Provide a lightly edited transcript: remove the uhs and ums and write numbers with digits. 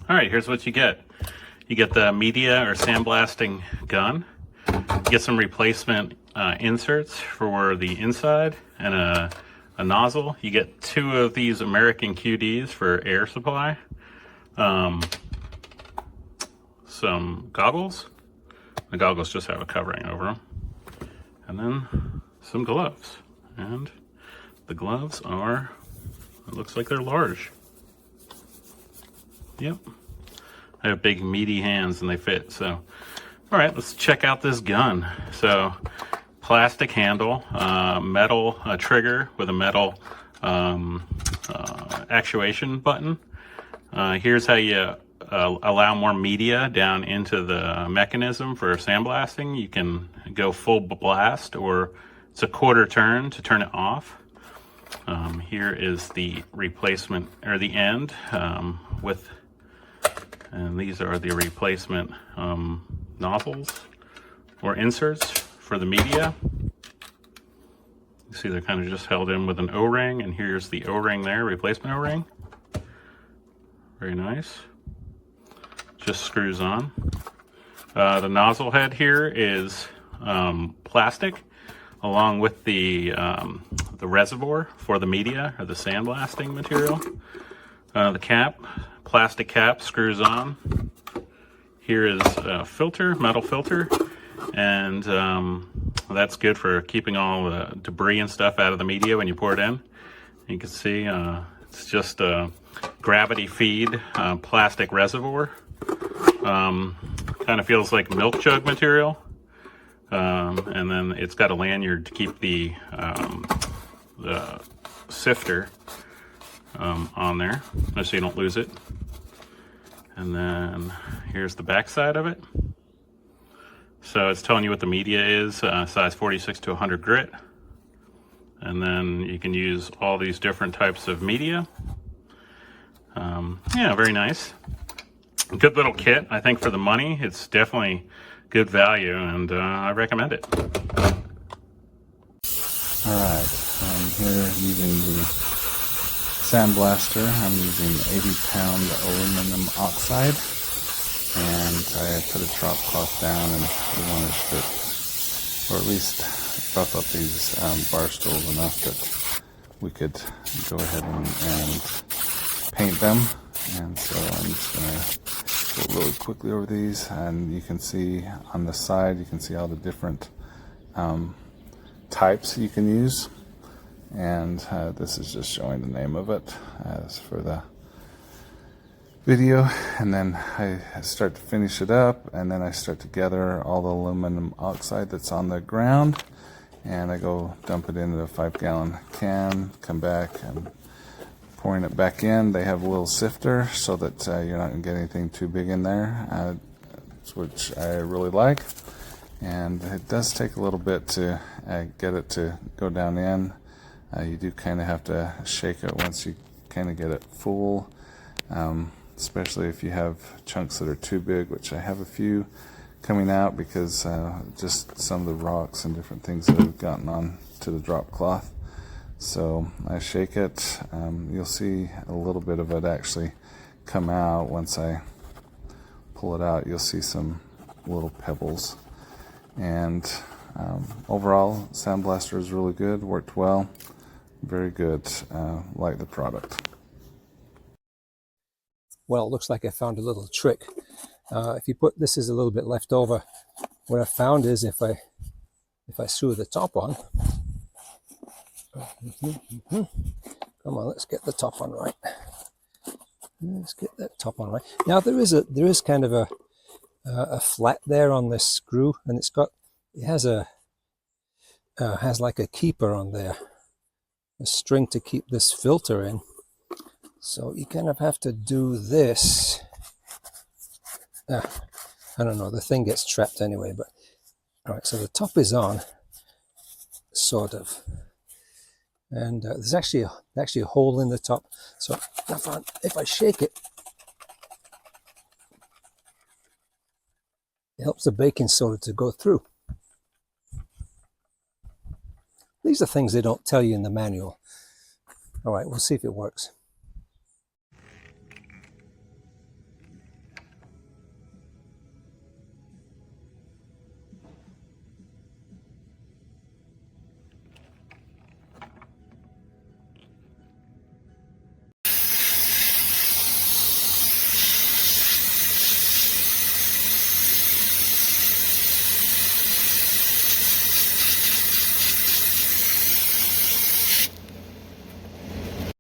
All right, here's what you get. You get the media or sandblasting gun. You get some replacement inserts for the inside and a nozzle. You get 2 of these American QDs for air supply. Some goggles. The goggles just have a covering over them. And then some gloves. And the gloves are, it looks like they're large. Yep. I have big meaty hands and they fit. So, all right, let's check out this gun. So, plastic handle, metal trigger with a metal actuation button. Here's how you allow more media down into the mechanism for sandblasting. You can go full blast, or it's a quarter turn to turn it off. Here is the replacement, or the end, and these are the replacement nozzles or inserts for the media. You see they're kind of just held in with an O-ring, and here's the O-ring there, replacement O-ring. Very nice. Just screws on. The nozzle head here is plastic, along with the reservoir for the media or the sandblasting material. The cap, plastic cap, screws on. Here is a filter, metal filter, and that's good for keeping all the debris and stuff out of the media when you pour it in. You can see it's just a gravity feed plastic reservoir. Kind of feels like milk jug material. And then it's got a lanyard to keep the sifter on there, so you don't lose it. And then here's the back side of it. So it's telling you what the media is, size 46 to 100 grit. And then you can use all these different types of media. Yeah, very nice. Good little kit. I think for the money, it's definitely good value, and I recommend it. Alright, I'm here using the sandblaster. I'm using 80-pound aluminum oxide, and I put a drop cloth down, and we want to strip, or at least buff up these bar stools enough that we could go ahead and paint them. And so I'm just going to go really quickly over these, and you can see on the side, you can see all the different types you can use. And this is just showing the name of it as for the video. And then I start to finish it up, and then I start to gather all the aluminum oxide that's on the ground, and I go dump it into a 5-gallon can, come back and pouring it back in. They have a little sifter so that you're not going to get anything too big in there, which I really like. And it does take a little bit to get it to go down in. You do kind of have to shake it once you kind of get it full, especially if you have chunks that are too big, which I have a few coming out because just some of the rocks and different things that have gotten on to the drop cloth. So I shake it. You'll see a little bit of it actually come out. Once I pull it out, you'll see some little pebbles. And overall, sandblaster is really good, worked well, very good, like the product. Well, it looks like I found a little trick. If you put, this is a little bit left over, what I found is if I screw the top on, come on, let's get the top on right. Let's get that top on right. Now there is kind of a flat there on this screw, and it has like a keeper on there, a string to keep this filter in. So you kind of have to do this. I don't know, the thing gets trapped anyway, but all right, so the top is on, sort of. And there's actually a hole in the top. So if I shake it, it helps the baking soda to go through. These are things they don't tell you in the manual. All right, we'll see if it works.